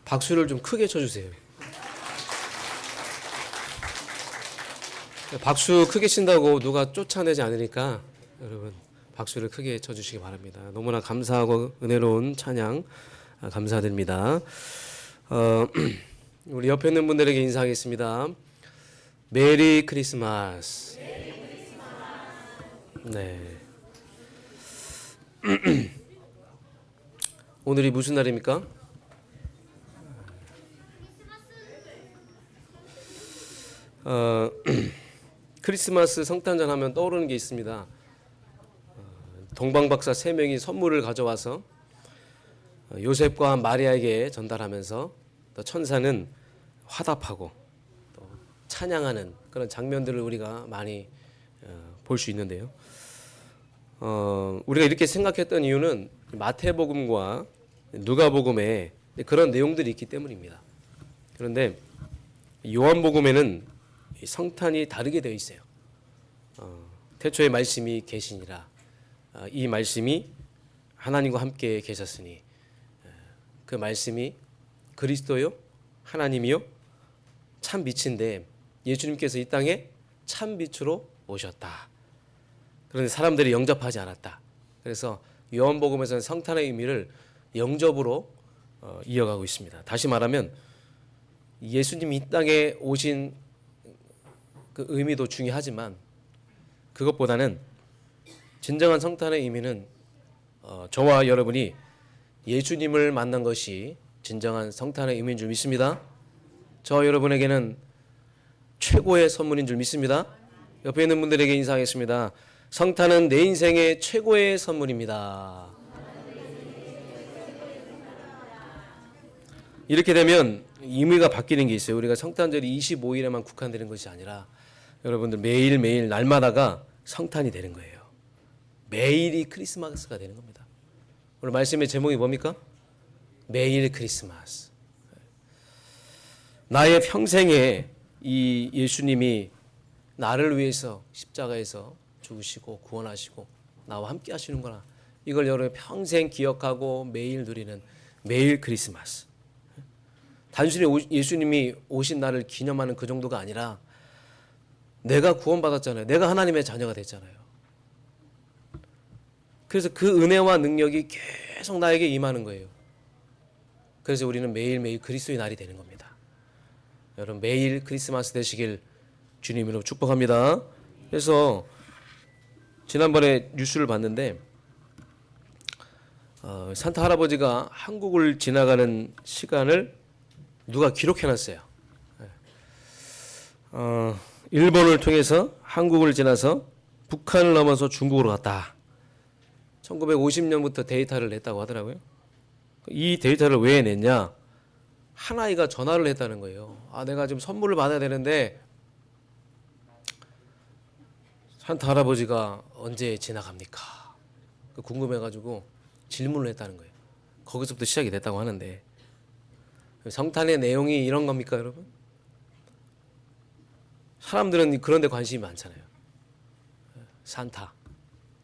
박수를 좀 크게 쳐주세요. 박수 크게 친다고 누가 쫓아내지 않으니까 여러분 박수를 크게 쳐주시기 바랍니다. 너무나 감사하고 은혜로운 찬양 감사드립니다. 우리 옆에 있는 분들에게 인사하겠습니다. 메리 크리스마스. 네. 오늘이 무슨 날입니까? 크리스마스 성탄절 하면 떠오르는 게 있습니다. 동방박사 3명이 선물을 가져와서 요셉과 마리아에게 전달하면서 또 천사는 화답하고 또 찬양하는 그런 장면들을 우리가 많이 볼 수 있는데요. 우리가 이렇게 생각했던 이유는 마태복음과 누가복음에 그런 내용들이 있기 때문입니다. 그런데 요한복음에는 성탄이 다르게 되어 있어요. 태초에 말씀이 계시니라. 이 말씀이 하나님과 함께 계셨으니 그 말씀이 그리스도요 하나님이요 참 빛인데 예수님께서 이 땅에 참 빛으로 오셨다. 그런데 사람들이 영접하지 않았다. 그래서 요한복음에서는 성탄의 의미를 영접으로 이어가고 있습니다. 다시 말하면 예수님이 이 땅에 오신 그 의미도 중요하지만 그것보다는 진정한 성탄의 의미는 저와 여러분이 예수님을 만난 것이 진정한 성탄의 의미인 줄 믿습니다. 저 여러분에게는 최고의 선물인 줄 믿습니다. 옆에 있는 분들에게 인사하겠습니다. 성탄은 내 인생의 최고의 선물입니다. 이렇게 되면 의미가 바뀌는 게 있어요. 우리가 성탄절이 25일에만 국한되는 것이 아니라 여러분들 매일매일 날마다가 성탄이 되는 거예요. 매일이 크리스마스가 되는 겁니다. 오늘 말씀의 제목이 뭡니까? 매일 크리스마스. 나의 평생에 이 예수님이 나를 위해서 십자가에서 죽으시고 구원하시고 나와 함께 하시는구나. 이걸 여러분 평생 기억하고 매일 누리는 매일 크리스마스. 단순히 예수님이 오신 날을 기념하는 그 정도가 아니라 내가 구원받았잖아요. 내가 하나님의 자녀가 됐잖아요. 그래서 그 은혜와 능력이 계속 나에게 임하는 거예요. 그래서 우리는 매일매일 그리스도의 날이 되는 겁니다. 여러분 매일 크리스마스 되시길 주님으로 축복합니다. 그래서 지난번에 뉴스를 봤는데 산타 할아버지가 한국을 지나가는 시간을 누가 기록해놨어요. 일본을 통해서 한국을 지나서 북한을 넘어서 중국으로 갔다. 1950년부터 데이터를 냈다고 하더라고요. 이 데이터를 왜 냈냐? 한 아이가 전화를 했다는 거예요. 내가 지금 선물을 받아야 되는데 산타 할아버지가 언제 지나갑니까? 궁금해가지고 질문을 했다는 거예요. 거기서부터 시작이 됐다고 하는데 성탄의 내용이 이런 겁니까, 여러분? 사람들은 그런 데 관심이 많잖아요. 산타,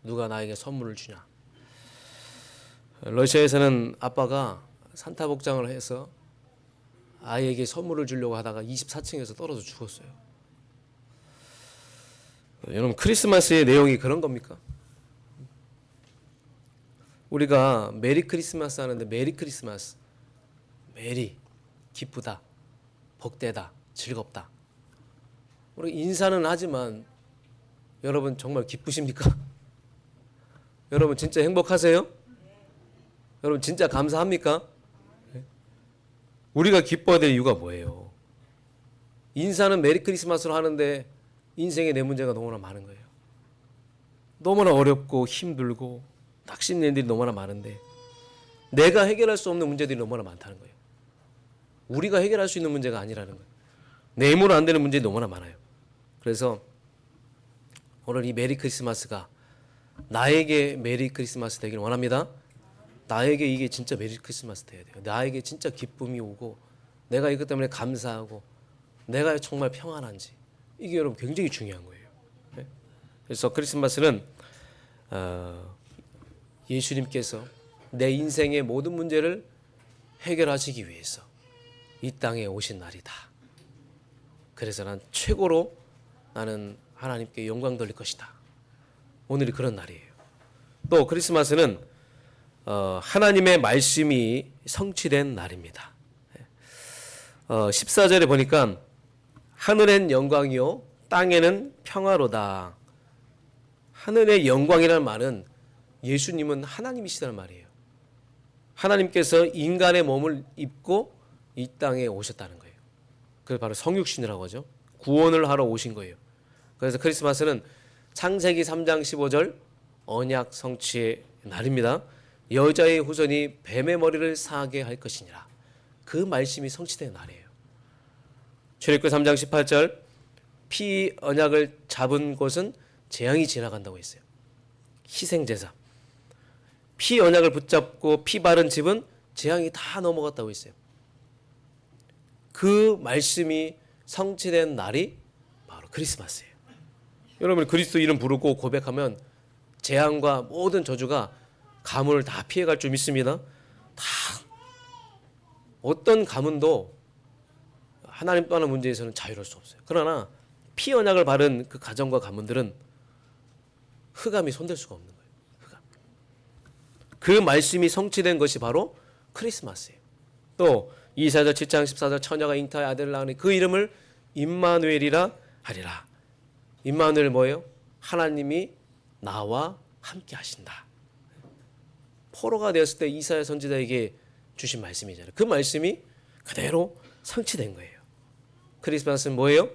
누가 나에게 선물을 주냐. 러시아에서는 아빠가 산타 복장을 해서 아이에게 선물을 주려고 하다가 24층에서 떨어져 죽었어요. 여러분 크리스마스의 내용이 그런 겁니까? 우리가 메리 크리스마스 하는데 메리 크리스마스, 메리 기쁘다, 복되다, 즐겁다. 우리 인사는 하지만 여러분 정말 기쁘십니까? 여러분 진짜 행복하세요? 여러분 진짜 감사합니까? 우리가 기뻐야 될 이유가 뭐예요? 인사는 메리 크리스마스로 하는데 인생에 내 문제가 너무나 많은 거예요. 너무나 어렵고 힘들고 낙심된 일이 너무나 많은데 내가 해결할 수 없는 문제들이 너무나 많다는 거예요. 우리가 해결할 수 있는 문제가 아니라는 거예요. 내 힘으로 안 되는 문제들이 너무나 많아요. 그래서 오늘 이 메리 크리스마스가 나에게 메리 크리스마스 되길 원합니다. 나에게 이게 진짜 메리 크리스마스 돼야 돼요. 나에게 진짜 기쁨이 오고 내가 이것 때문에 감사하고 내가 정말 평안한지 이게 여러분 굉장히 중요한 거예요. 그래서 크리스마스는 예수님께서 내 인생의 모든 문제를 해결하시기 위해서 이 땅에 오신 날이다. 그래서 난 최고로 나는 하나님께 영광 돌릴 것이다. 오늘이 그런 날이에요. 또 크리스마스는 하나님의 말씀이 성취된 날입니다. 14절에 보니까 하늘엔 영광이요 땅에는 평화로다. 하늘의 영광이라는 말은 예수님은 하나님이시다는 말이에요. 하나님께서 인간의 몸을 입고 이 땅에 오셨다는 거예요. 그래서 바로 성육신이라고 하죠. 구원을 하러 오신 거예요. 그래서 크리스마스는 창세기 3장 15절 언약 성취의 날입니다. 여자의 후손이 뱀의 머리를 사하게 할 것이니라. 그 말씀이 성취된 날이에요. 출애굽기 3장 18절 피 언약을 잡은 곳은 재앙이 지나간다고 했어요. 희생제사. 피 언약을 붙잡고 피 바른 집은 재앙이 다 넘어갔다고 했어요. 그 말씀이 성취된 날이 바로 크리스마스예요. 여러분 그리스도 이름 부르고 고백하면 재앙과 모든 저주가 가문을 다 피해갈 줄 믿습니다. 다 어떤 가문도 하나님 또 하는 문제에서는 자유로울 수 없어요. 그러나 피 언약을 바른 그 가정과 가문들은 흑암이 손댈 수가 없는 거예요. 흑암. 그 말씀이 성취된 것이 바로 크리스마스예요. 또 이사야 7장 14절 처녀가 잉타의 아들을 낳으니 그 이름을 임마누엘이라 하리라. 임마누엘 뭐예요? 하나님이 나와 함께 하신다. 포로가 되었을 때 이사야 선지자에게 주신 말씀이잖아요. 그 말씀이 그대로 성취된 거예요. 크리스마스는 뭐예요?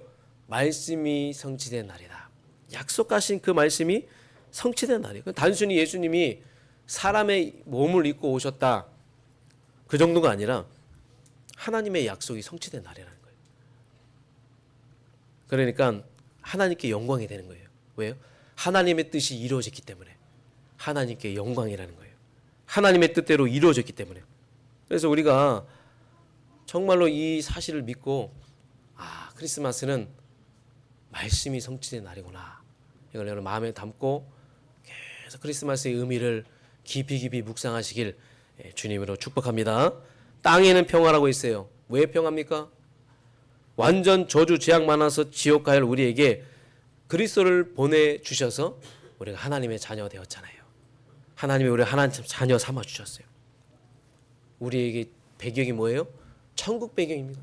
말씀이 성취된 날이다. 약속하신 그 말씀이 성취된 날이에요. 단순히 예수님이 사람의 몸을 입고 오셨다. 그 정도가 아니라 하나님의 약속이 성취된 날이라는 거예요. 그러니까 하나님께 영광이 되는 거예요. 왜요? 하나님의 뜻이 이루어졌기 때문에 하나님께 영광이라는 거예요. 하나님의 뜻대로 이루어졌기 때문에. 그래서 우리가 정말로 이 사실을 믿고 크리스마스는 말씀이 성취된 날이구나. 이걸 여러분 마음에 담고 계속 크리스마스의 의미를 깊이 묵상하시길 주님으로 축복합니다. 땅에는 평화라고 있어요. 왜 평화입니까? 완전 저주 재앙 많아서 지옥 갈 우리에게 그리스도를 보내주셔서 우리가 하나님의 자녀 되었잖아요. 하나님이 우리를 하나님 자녀 삼아주셨어요. 우리에게 배경이 뭐예요? 천국 배경입니다.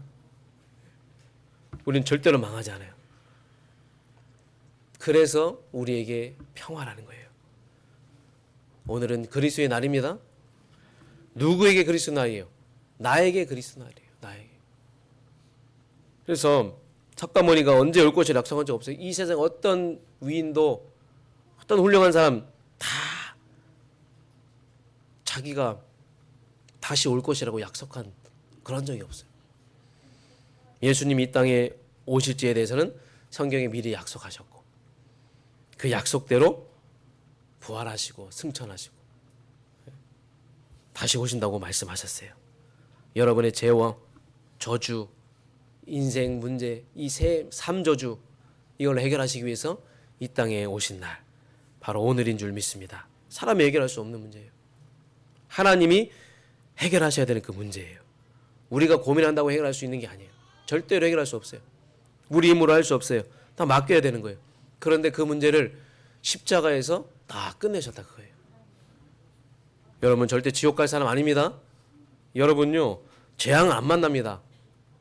우리는 절대로 망하지 않아요. 그래서 우리에게 평화라는 거예요. 오늘은 그리스도의 날입니다. 누구에게 그리스도 날이에요? 나에게 그리스도 날이에요. 나에게. 그래서 석가모니가 언제 올 것이라 약속한 적 없어요. 이 세상 어떤 위인도 어떤 훌륭한 사람 다 자기가 다시 올 것이라고 약속한 그런 적이 없어요. 예수님이 이 땅에 오실지에 대해서는 성경에 미리 약속하셨고 그 약속대로 부활하시고 승천하시고 다시 오신다고 말씀하셨어요. 여러분의 죄와 저주, 인생 문제, 이 삼저주 이걸 해결하시기 위해서 이 땅에 오신 날 바로 오늘인 줄 믿습니다. 사람이 해결할 수 없는 문제예요. 하나님이 해결하셔야 되는 그 문제예요. 우리가 고민한다고 해결할 수 있는 게 아니에요. 절대로 해결할 수 없어요. 우리 힘으로 할 수 없어요. 다 맡겨야 되는 거예요. 그런데 그 문제를 십자가에서 다 끝내셨다 그거예요. 여러분 절대 지옥 갈 사람 아닙니다. 여러분요 재앙 안 만납니다.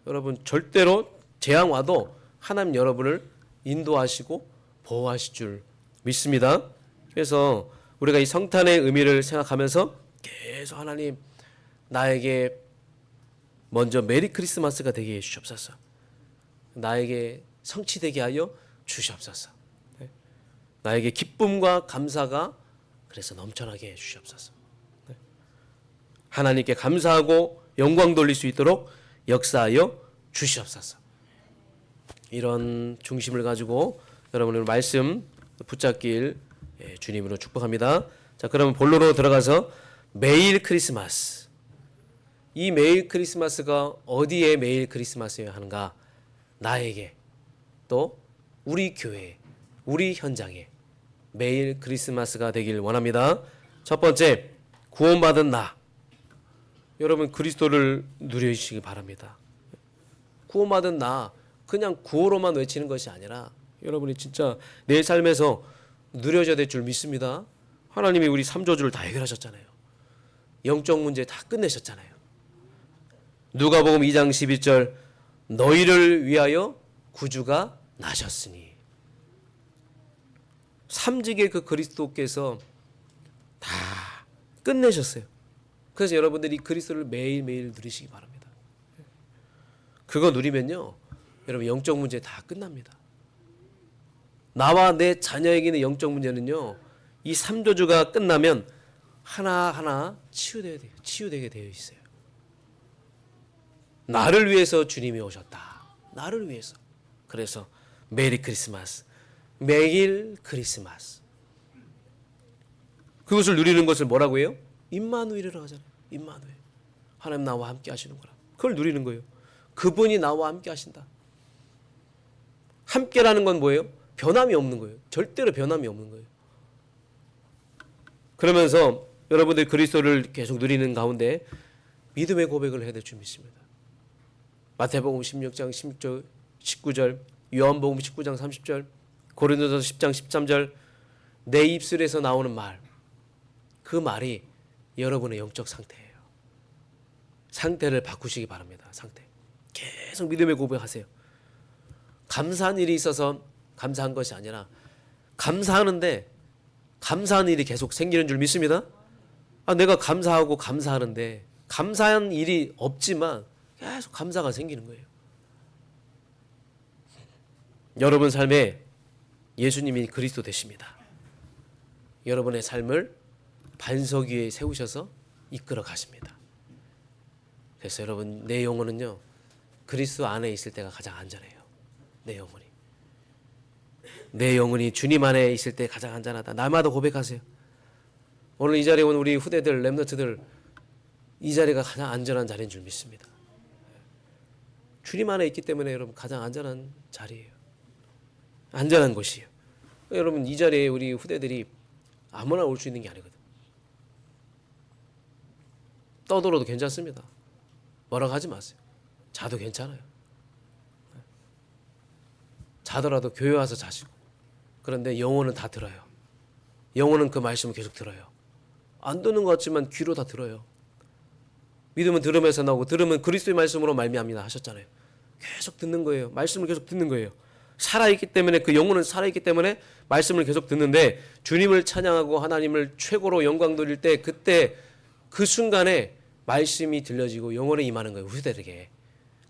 여러분 절대로 재앙 와도 하나님 여러분을 인도하시고 보호하실 줄 믿습니다. 그래서 우리가 이 성탄의 의미를 생각하면서 계속 하나님 나에게 먼저 메리 크리스마스가 되게 해 주시옵소서. 나에게 성취되게 하여 주시옵소서. 나에게 기쁨과 감사가 그래서 넘쳐나게 해 주시옵소서. 하나님께 감사하고 영광 돌릴 수 있도록 역사하여 주시옵소서. 이런 중심을 가지고 여러분의 말씀 붙잡길 주님으로 축복합니다. 자, 그러면 본론으로 들어가서 매일 크리스마스. 이 매일 크리스마스가 어디에 매일 크리스마스여야 하는가? 나에게 또 우리 교회, 우리 현장에 매일 크리스마스가 되길 원합니다. 첫 번째, 구원받은 나. 여러분 그리스도를 누리시기 바랍니다. 구원받은 나 그냥 구호로만 외치는 것이 아니라 여러분이 진짜 내 삶에서 누려져야 될 줄 믿습니다. 하나님이 우리 삼조주를 다 해결하셨잖아요. 영적 문제 다 끝내셨잖아요. 누가복음 2장 12절 너희를 위하여 구주가 나셨으니 삼직의 그 그리스도께서 다 끝내셨어요. 그래서 여러분들이 그리스도를 매일매일 누리시기 바랍니다. 그거 누리면요 여러분 영적 문제 다 끝납니다. 나와 내 자녀에게는 영적 문제는요 이 삼조주가 끝나면 하나하나 치유되게 되어 있어요. 나를 위해서 주님이 오셨다. 나를 위해서. 그래서 메리 크리스마스, 매일 크리스마스. 그것을 누리는 것을 뭐라고 해요? 임마누엘이라고 하잖아요. 임마누엘. 하나님 나와 함께 하시는 거라. 그걸 누리는 거예요. 그분이 나와 함께 하신다. 함께라는 건 뭐예요? 변함이 없는 거예요. 절대로 변함이 없는 거예요. 그러면서 여러분들 그리스도를 계속 누리는 가운데 믿음의 고백을 해야 될 줄 믿습니다. 마태복음 16장 16절, 19절, 요한복음 19장 30절, 고린도서 10장 13절 내 입술에서 나오는 말, 그 말이 여러분의 영적 상태예요. 상태를 바꾸시기 바랍니다. 상태. 계속 믿음의 고백하세요. 감사한 일이 있어서 감사한 것이 아니라 감사하는데 감사한 일이 계속 생기는 줄 믿습니다. 내가 감사하고 감사하는데 감사한 일이 없지만 계속 감사가 생기는 거예요. 여러분 삶에 예수님이 그리스도 되십니다. 여러분의 삶을 반석 위에 세우셔서 이끌어 가십니다. 그래서 여러분 내 영혼은요 그리스도 안에 있을 때가 가장 안전해요. 내 영혼이 주님 안에 있을 때 가장 안전하다. 날마다 고백하세요. 오늘 이 자리에 온 우리 후대들, 렘넌트들 이 자리가 가장 안전한 자리인 줄 믿습니다. 주님 안에 있기 때문에 여러분 가장 안전한 자리예요. 안전한 곳이에요. 여러분 이 자리에 우리 후대들이 아무나 올 수 있는 게 아니거든. 떠들어도 괜찮습니다. 뭐라고 하지 마세요. 자도 괜찮아요. 자더라도 교회 와서 자시고. 그런데 영혼은 다 들어요. 영혼은 그 말씀을 계속 들어요. 안 듣는 것 같지만 귀로 다 들어요. 믿음은 들음에서 나오고 들음은 그리스도의 말씀으로 말미암니다 하셨잖아요. 계속 듣는 거예요. 말씀을 계속 듣는 거예요. 살아있기 때문에 그 영혼은 살아있기 때문에 말씀을 계속 듣는데 주님을 찬양하고 하나님을 최고로 영광 돌릴 때 그때 그 순간에 말씀이 들려지고 영혼에 임하는 거예요. 후대들에게.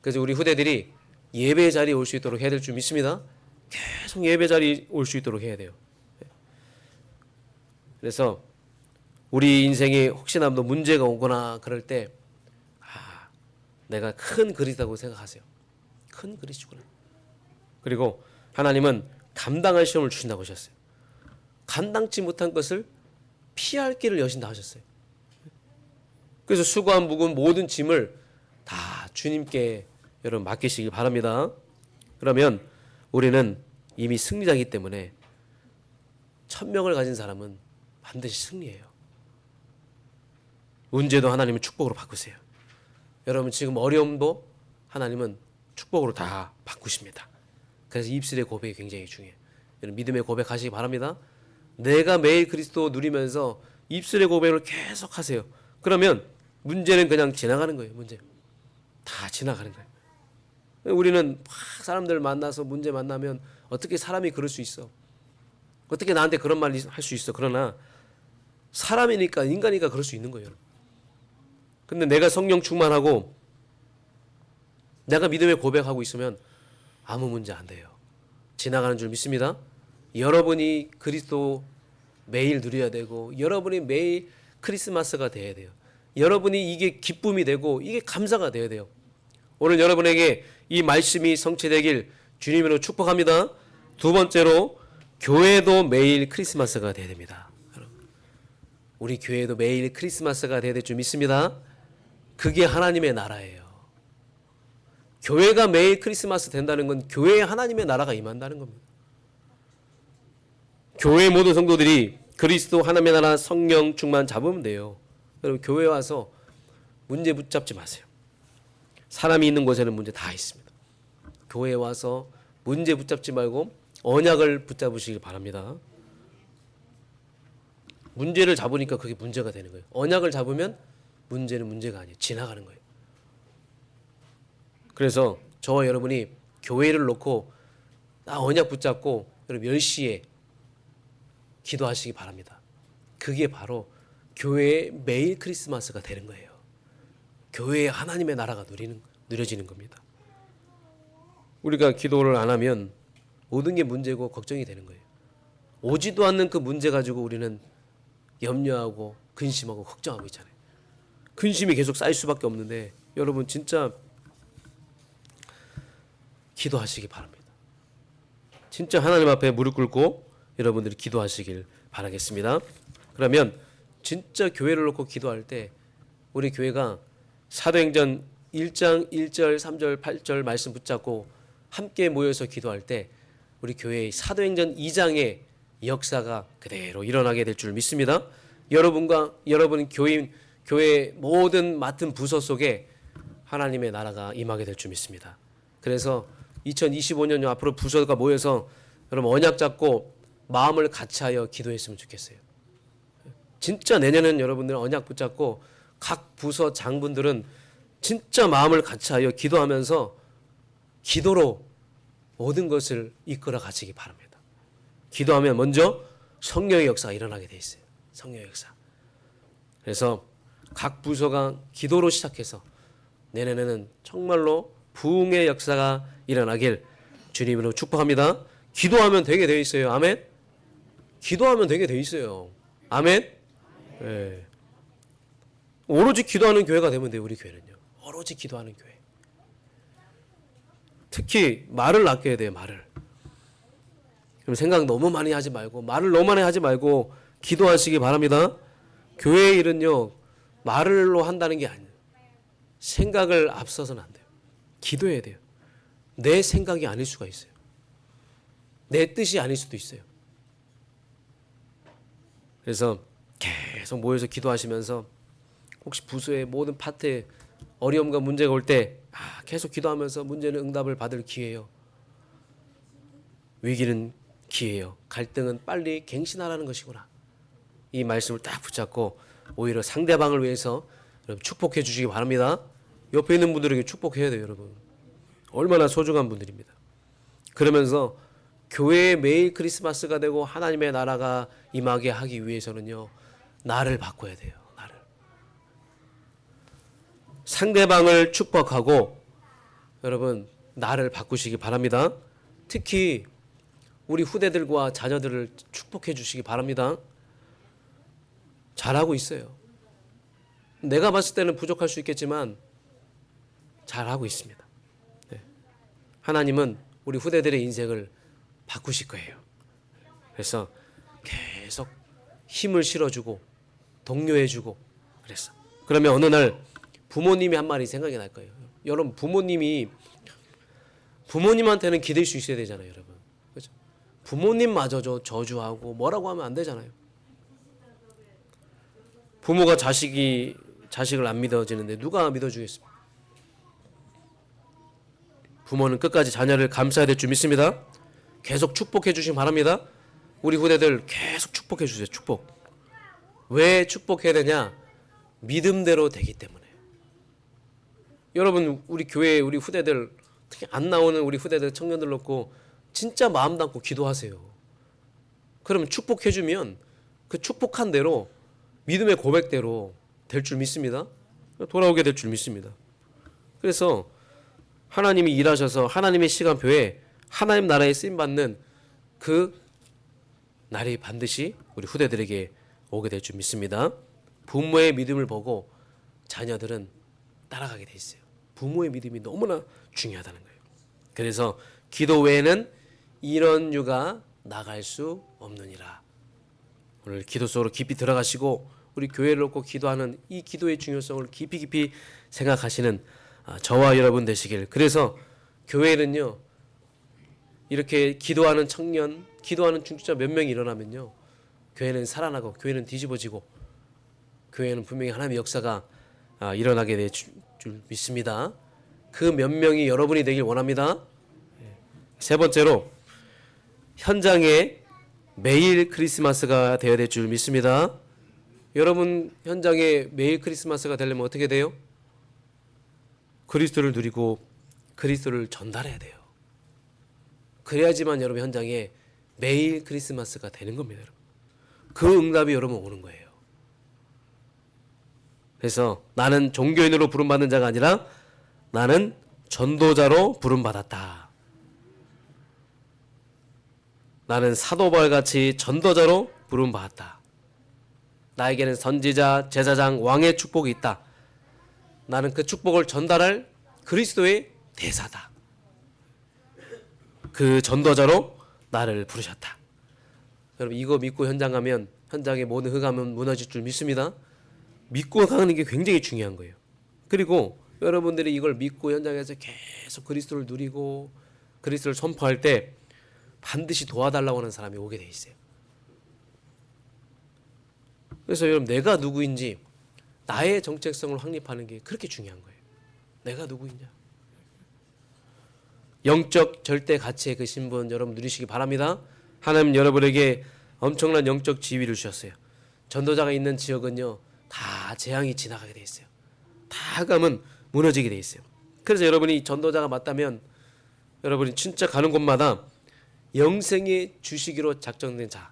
그래서 우리 후대들이 예배 자리에 올 수 있도록 해야 될 줄 믿습니다. 계속 예배 자리에 올 수 있도록 해야 돼요. 그래서 우리 인생에 혹시나 뭐 문제가 오거나 그럴 때 내가 큰 그리스도라고 생각하세요. 큰 그리스도구나. 그리고 하나님은 감당할 시험을 주신다고 하셨어요. 감당치 못한 것을 피할 길을 여신다 하셨어요. 그래서 수고한 무거운 모든 짐을 다 주님께 여러분 맡기시기 바랍니다. 그러면 우리는 이미 승리자이기 때문에 1000명을 가진 사람은 반드시 승리해요. 문제도 하나님은 축복으로 바꾸세요. 여러분 지금 어려움도 하나님은 축복으로 다 바꾸십니다. 그래서 입술의 고백이 굉장히 중요해요. 여러분 믿음의 고백하시기 바랍니다. 내가 매일 그리스도 누리면서 입술의 고백을 계속 하세요. 그러면 문제는 그냥 지나가는 거예요. 문제 다 지나가는 거예요. 우리는 막 사람들 만나서 문제 만나면 어떻게 사람이 그럴 수 있어? 어떻게 나한테 그런 말 할 수 있어? 그러나 사람이니까 인간이니까 그럴 수 있는 거예요. 근데 내가 성령 충만하고 내가 믿음의 고백하고 있으면 아무 문제 안 돼요. 지나가는 줄 믿습니다. 여러분이 그리스도 매일 누려야 되고 여러분이 매일 크리스마스가 돼야 돼요. 여러분이 이게 기쁨이 되고 이게 감사가 돼야 돼요. 오늘 여러분에게 이 말씀이 성취되길 주님으로 축복합니다. 두 번째로 교회도 매일 크리스마스가 돼야 됩니다. 우리 교회도 매일 크리스마스가 돼야 될 줄 믿습니다. 그게 하나님의 나라예요. 교회가 매일 크리스마스 된다는 건 교회에 하나님의 나라가 임한다는 겁니다. 교회 모든 성도들이 그리스도 하나님의 나라 성령 충만 잡으면 돼요. 여러분 교회 와서 문제 붙잡지 마세요. 사람이 있는 곳에는 문제 다 있습니다. 교회에 와서 문제 붙잡지 말고 언약을 붙잡으시기 바랍니다. 문제를 잡으니까 그게 문제가 되는 거예요. 언약을 잡으면 문제는 문제가 아니에요. 지나가는 거예요. 그래서 저와 여러분이 교회를 놓고 언약 붙잡고 여러분 10시에 기도하시기 바랍니다. 그게 바로 교회의 매일 크리스마스가 되는 거예요. 교회에 하나님의 나라가 누려지는 겁니다. 우리가 기도를 안 하면 모든 게 문제고 걱정이 되는 거예요. 오지도 않는 그 문제 가지고 우리는 염려하고 근심하고 걱정하고 있잖아요. 근심이 계속 쌓일 수밖에 없는데 여러분 진짜 기도하시기 바랍니다. 진짜 하나님 앞에 무릎 꿇고 여러분들이 기도하시길 바라겠습니다. 그러면 진짜 교회를 놓고 기도할 때 우리 교회가 사도행전 1장 1절 3절 8절 말씀 붙잡고 함께 모여서 기도할 때 우리 교회의 사도행전 2장의 역사가 그대로 일어나게 될 줄 믿습니다. 여러분과 여러분 교회 모든 맡은 부서 속에 하나님의 나라가 임하게 될 줄 믿습니다. 그래서 2025년 앞으로 부서가 모여서 여러분 언약 잡고 마음을 같이하여 기도했으면 좋겠어요. 진짜 내년은 여러분들 언약 붙잡고 각 부서 장분들은 진짜 마음을 같이하여 기도하면서 기도로 모든 것을 이끌어 가시기 바랍니다. 기도하면 먼저 성령의 역사가 일어나게 돼 있어요. 성령의 역사. 그래서 각 부서가 기도로 시작해서 내년에는 정말로 부흥의 역사가 일어나길 주님으로 축복합니다. 기도하면 되게 돼 있어요. 아멘. 기도하면 되게 돼 있어요. 아멘. 네. 오로지 기도하는 교회가 되면 돼요. 우리 교회는요. 오로지 기도하는 교회. 특히 말을 아껴야 돼요. 말을. 그럼 생각 너무 많이 하지 말고 말을 너무 많이 하지 말고 기도하시기 바랍니다. 교회의 일은요. 말로 한다는 게 아니에요. 생각을 앞서서는 안 돼요. 기도해야 돼요. 내 생각이 아닐 수가 있어요. 내 뜻이 아닐 수도 있어요. 그래서 계속 모여서 기도하시면서 혹시 부서의 모든 파트에 어려움과 문제가 올 때 계속 기도하면서 문제는 응답을 받을 기회예요. 위기는 기회예요. 갈등은 빨리 갱신하라는 것이구나. 이 말씀을 딱 붙잡고 오히려 상대방을 위해서 여러분 축복해 주시기 바랍니다. 옆에 있는 분들에게 축복해야 돼요. 여러분. 얼마나 소중한 분들입니다. 그러면서 교회의 매일 크리스마스가 되고 하나님의 나라가 임하게 하기 위해서는요. 나를 바꿔야 돼요. 나를. 상대방을 축복하고 여러분 나를 바꾸시기 바랍니다. 특히 우리 후대들과 자녀들을 축복해 주시기 바랍니다. 잘하고 있어요. 내가 봤을 때는 부족할 수 있겠지만 잘하고 있습니다. 네. 하나님은 우리 후대들의 인생을 바꾸실 거예요. 그래서 계속 힘을 실어주고 독려해주고 그랬어. 그러면 어느 날 부모님이 한 말이 생각이 날 거예요. 여러분 부모님한테는 기댈 수 있어야 되잖아요. 여러분. 그렇죠? 부모님마저 저주하고 뭐라고 하면 안 되잖아요. 부모가 자식을 안 믿어지는데 누가 믿어주겠습니까? 부모는 끝까지 자녀를 감싸야 될 줄 믿습니다. 계속 축복해 주시기 바랍니다. 우리 후대들 계속 축복해 주세요. 축복. 왜 축복해야 되냐? 믿음대로 되기 때문에. 여러분 우리 교회 우리 후대들 특히 안 나오는 우리 후대들 청년들 놓고 진짜 마음 담고 기도하세요. 그러면 축복해 주면 그 축복한 대로 믿음의 고백대로 될 줄 믿습니다. 돌아오게 될 줄 믿습니다. 그래서 하나님이 일하셔서 하나님의 시간표에 하나님 나라에 쓰임받는 그 날이 반드시 우리 후대들에게 오게 될 줄 믿습니다. 부모의 믿음을 보고 자녀들은 따라가게 돼 있어요. 부모의 믿음이 너무나 중요하다는 거예요. 그래서 기도 외에는 이런 유가 나갈 수 없느니라. 오늘 기도 속으로 깊이 들어가시고 우리 교회를 놓고 기도하는 이 기도의 중요성을 깊이 생각하시는 저와 여러분 되시길. 그래서 교회는요. 이렇게 기도하는 청년, 기도하는 중직자 몇 명이 일어나면요. 교회는 살아나고 교회는 뒤집어지고 교회는 분명히 하나님의 역사가 일어나게 될 줄 믿습니다. 그 몇 명이 여러분이 되길 원합니다. 세 번째로 현장에 매일 크리스마스가 되어야 될 줄 믿습니다. 여러분 현장에 매일 크리스마스가 되려면 어떻게 돼요? 그리스도를 누리고 그리스도를 전달해야 돼요. 그래야지만 여러분 현장에 매일 크리스마스가 되는 겁니다. 여러분. 그 응답이 여러분 오는 거예요. 그래서 나는 종교인으로 부름받는 자가 아니라 나는 전도자로 부름받았다. 나는 사도바울같이 전도자로 부름받았다. 나에게는 선지자, 제사장, 왕의 축복이 있다. 나는 그 축복을 전달할 그리스도의 대사다. 그 전도자로 나를 부르셨다. 여러분 이거 믿고 현장 가면 현장의 모든 흑암은 무너질 줄 믿습니다. 믿고 가는 게 굉장히 중요한 거예요. 그리고 여러분들이 이걸 믿고 현장에서 계속 그리스도를 누리고 그리스도를 선포할 때 반드시 도와달라고 하는 사람이 오게 돼 있어요. 그래서 여러분 내가 누구인지 나의 정체성을 확립하는 게 그렇게 중요한 거예요. 내가 누구이냐. 영적 절대 가치의 그 신분 여러분 누리시기 바랍니다. 하나님 여러분에게 엄청난 영적 지위를 주셨어요. 전도자가 있는 지역은요 다 재앙이 지나가게 돼 있어요. 다 흑암은 무너지게 돼 있어요. 그래서 여러분이 전도자가 맞다면 여러분이 진짜 가는 곳마다 영생의 주시기로 작정된 자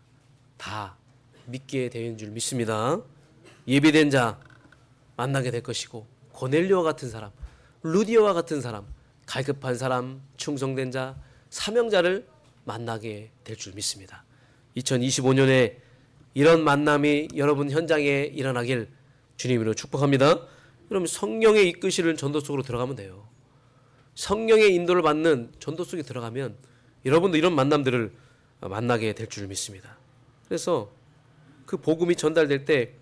다 믿게 되는 줄 믿습니다. 예비된 자 만나게 될 것이고 고넬료와 같은 사람, 루디오와 같은 사람, 갈급한 사람, 충성된 자, 사명자를 만나게 될 줄 믿습니다. 2025년에 이런 만남이 여러분 현장에 일어나길 주님으로 축복합니다. 여러분 성령의 이끄시는 전도 속으로 들어가면 돼요. 성령의 인도를 받는 전도 속에 들어가면 여러분도 이런 만남들을 만나게 될 줄 믿습니다. 그래서 그 복음이 전달될 때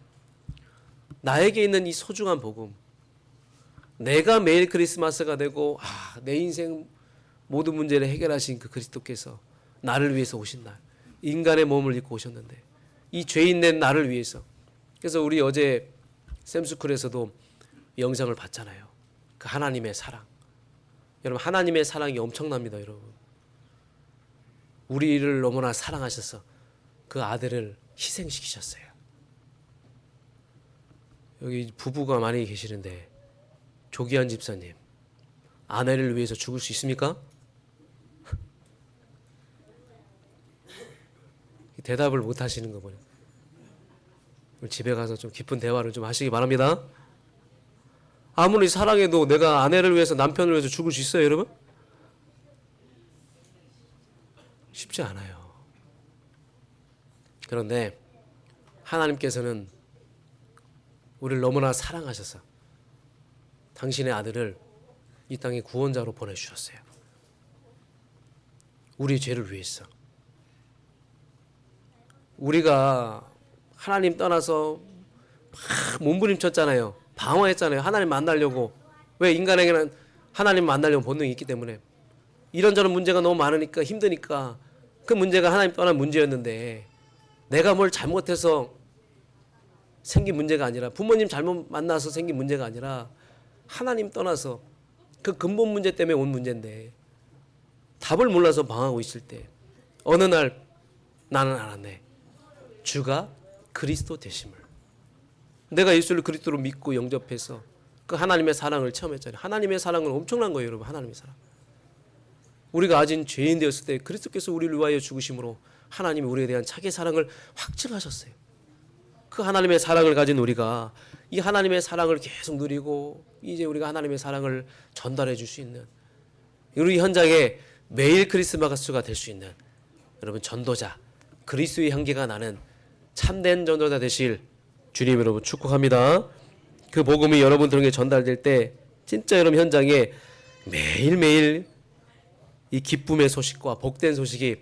나에게 있는 이 소중한 복음, 내가 매일 크리스마스가 되고 내 인생 모든 문제를 해결하신 그 그리스도께서 나를 위해서 오신 날, 인간의 몸을 입고 오셨는데 이 죄인된 나를 위해서. 그래서 우리 어제 샘스쿨에서도 영상을 봤잖아요. 그 하나님의 사랑. 여러분 하나님의 사랑이 엄청납니다. 여러분 우리를 너무나 사랑하셔서 그 아들을 희생시키셨어요. 여기 부부가 많이 계시는데 조기한 집사님 아내를 위해서 죽을 수 있습니까? 대답을 못 하시는 거 보니 집에 가서 좀 깊은 대화를 좀 하시기 바랍니다. 아무리 사랑해도 내가 아내를 위해서 남편을 위해서 죽을 수 있어요 여러분? 쉽지 않아요. 그런데 하나님께서는 우리를 너무나 사랑하셔서 당신의 아들을 이 땅의 구원자로 보내주셨어요. 우리 죄를 위해서. 우리가 하나님 떠나서 막 몸부림쳤잖아요. 방황했잖아요. 하나님 만나려고. 왜 인간에게는 하나님 만나려는 본능이 있기 때문에. 이런저런 문제가 너무 많으니까 힘드니까 그 문제가 하나님 떠난 문제였는데 내가 뭘 잘못해서 생긴 문제가 아니라 부모님 잘못 만나서 생긴 문제가 아니라 하나님 떠나서 그 근본 문제 때문에 온 문제인데 답을 몰라서 방황하고 있을 때 어느 날 나는 알았네. 주가 그리스도 되심을. 내가 예수를 그리스도로 믿고 영접해서 그 하나님의 사랑을 체험했잖아요. 하나님의 사랑은 엄청난 거예요 여러분. 하나님의 사랑. 우리가 아직 죄인 되었을 때 그리스도께서 우리를 위하여 죽으심으로 하나님이 우리에 대한 자기의 사랑을 확증하셨어요. 그 하나님의 사랑을 가진 우리가 이 하나님의 사랑을 계속 누리고 이제 우리가 하나님의 사랑을 전달해 줄 수 있는 우리 현장에 매일 크리스마스가 될 수 있는 여러분 전도자 그리스도의 향기가 나는 참된 전도자 되실 주님 여러분 축복합니다. 그 복음이 여러분들에게 전달될 때 진짜 여러분 현장에 매일매일 이 기쁨의 소식과 복된 소식이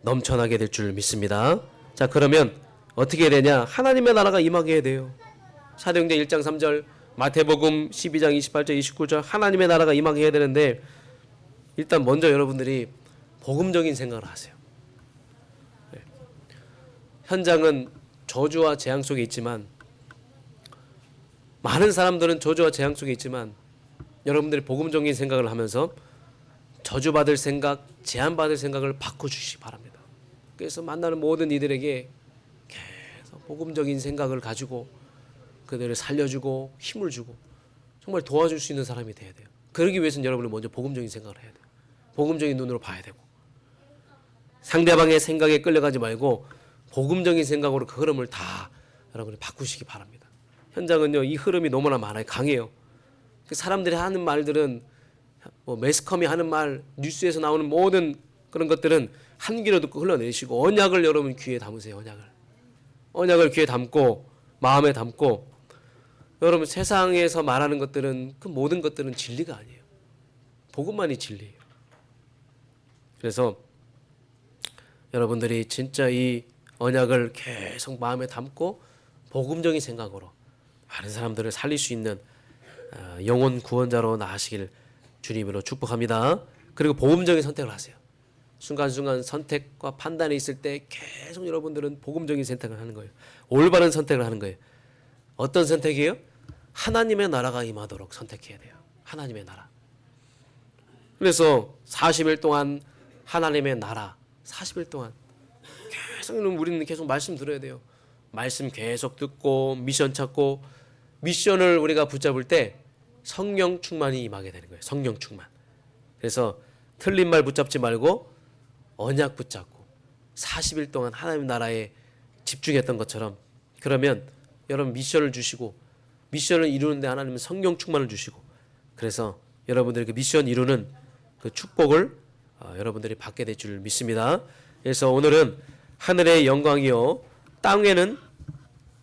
넘쳐나게 될 줄 믿습니다. 자 그러면 어떻게 해야 되냐? 하나님의 나라가 임하게 해야 돼요. 사도행전 1장 3절 마태복음 12장 28절 29절 하나님의 나라가 임하게 해야 되는데 일단 먼저 여러분들이 복음적인 생각을 하세요. 현장은 저주와 재앙 속에 있지만 많은 사람들은 저주와 재앙 속에 있지만 여러분들이 복음적인 생각을 하면서 저주받을 생각, 제한받을 생각을 바꿔주시기 바랍니다. 그래서 만나는 모든 이들에게 계속 복음적인 생각을 가지고 그들을 살려주고 힘을 주고 정말 도와줄 수 있는 사람이 돼야 돼요. 그러기 위해서는 여러분이 먼저 복음적인 생각을 해야 돼요. 복음적인 눈으로 봐야 되고 상대방의 생각에 끌려가지 말고 복음적인 생각으로 그 흐름을 다 여러분이 바꾸시기 바랍니다. 현장은요, 이 흐름이 너무나 많아요. 강해요. 사람들이 하는 말들은 매스컴이 하는 말, 뉴스에서 나오는 모든 그런 것들은 한 귀로 듣고 흘러내리시고 언약을 여러분 귀에 담으세요. 언약을 귀에 담고 마음에 담고 여러분 세상에서 말하는 것들은 그 모든 것들은 진리가 아니에요. 복음만이 진리예요. 그래서 여러분들이 진짜 이 언약을 계속 마음에 담고 복음적인 생각으로 많은 사람들을 살릴 수 있는 영혼 구원자로 나아가시길 주님으로 축복합니다. 그리고 복음적인 선택을 하세요. 순간순간 선택과 판단이 있을 때 계속 여러분들은 복음적인 선택을 하는 거예요. 올바른 선택을 하는 거예요. 어떤 선택이에요? 하나님의 나라가 임하도록 선택해야 돼요. 하나님의 나라. 그래서 40일 동안 하나님의 나라 40일 동안 계속 우리는 계속 말씀 들어야 돼요. 말씀 계속 듣고 미션 찾고 미션을 우리가 붙잡을 때 성령 충만이 임하게 되는 거예요. 성령 충만. 그래서 틀린 말 붙잡지 말고 언약 붙잡고 40일 동안 하나님 나라에 집중했던 것처럼 그러면 여러분 미션을 주시고 미션을 이루는데 하나님은 성령 충만을 주시고 그래서 여러분들이 그 미션 이루는 그 축복을 여러분들이 받게 될 줄 믿습니다. 그래서 오늘은 하늘의 영광이요 땅에는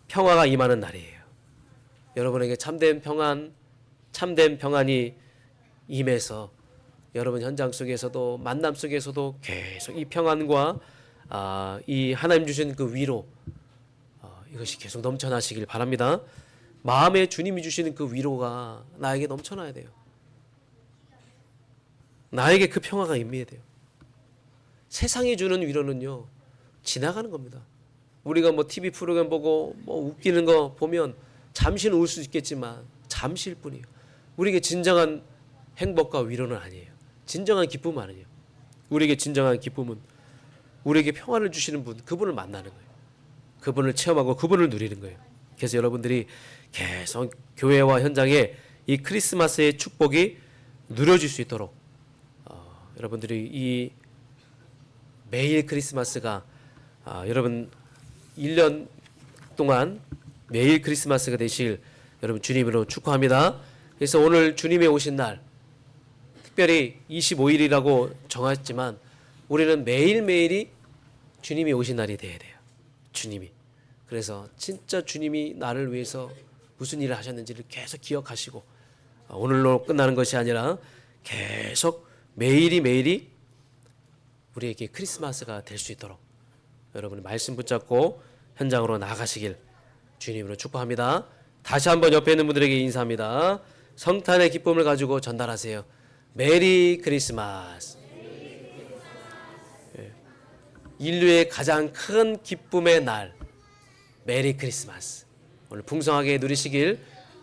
평화가 임하는 날이에요. 여러분에게 참된 평안이 임해서 여러분 현장 속에서도 만남 속에서도 계속 이 평안과 이 하나님 주신 그 위로 이것이 계속 넘쳐나시길 바랍니다. 마음에 주님이 주시는 그 위로가 나에게 넘쳐나야 돼요. 나에게 그 평화가 임해야 돼요. 세상이 주는 위로는요 지나가는 겁니다. 우리가 TV 프로그램 보고 웃기는 거 보면 잠시는 울 수 있겠지만 잠시일 뿐이에요. 우리에게 진정한 행복과 위로는 아니에요. 진정한 기쁨은 아니에요. 우리에게 진정한 기쁨은 우리에게 평안을 주시는 분, 그분을 만나는 거예요. 그분을 체험하고 그분을 누리는 거예요. 그래서 여러분들이 계속 교회와 현장에 이 크리스마스의 축복이 누려질 수 있도록 여러분들이 이 매일 크리스마스가 여러분 1년 동안 매일 크리스마스가 되실 여러분 주님으로 축복합니다. 그래서 오늘 주님의 오신 날 특별히 25일이라고 정했지만 우리는 매일매일이 주님이 오신 날이 돼야 돼요. 주님이. 그래서 진짜 주님이 나를 위해서 무슨 일을 하셨는지를 계속 기억하시고 오늘로 끝나는 것이 아니라 계속 매일이 우리에게 크리스마스가 될 수 있도록 여러분이 말씀 붙잡고 현장으로 나가시길 주님으로 축복합니다. 다시 한번 옆에 있는 분들에게 인사합니다. 성탄의 기쁨을 가지고 전달하세요. 메리 크리스마스. 인류의 가장 큰 기쁨의 날 메리 크리스마스. 오늘 풍성하게 누리시길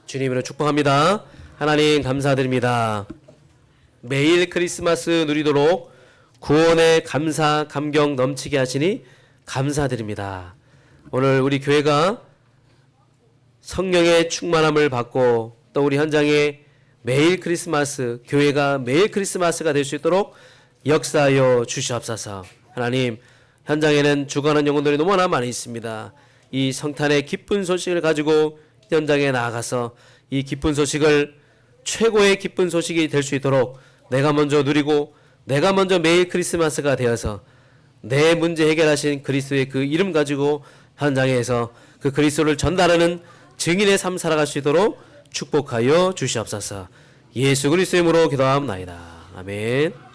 주님으로 축복합니다. 하나님 감사드립니다. 매일 크리스마스 누리도록 구원의 감사 감격 넘치게 하시니 감사드립니다. 오늘 우리 교회가 성령의 충만함을 받고 또 우리 현장에 매일 크리스마스, 교회가 매일 크리스마스가 될 수 있도록 역사하여 주시옵소서. 하나님, 현장에는 죽어가는 영혼들이 너무나 많이 있습니다. 이 성탄의 기쁜 소식을 가지고 현장에 나아가서 이 기쁜 소식을 최고의 기쁜 소식이 될 수 있도록 내가 먼저 누리고 내가 먼저 매일 크리스마스가 되어서 내 문제 해결하신 그리스도의 그 이름 가지고 현장에서 그 그리스도를 전달하는 증인의 삶 살아갈 수 있도록 축복하여 주시옵소서. 예수 그리스도의 이름으로 기도하옵나이다. 아멘.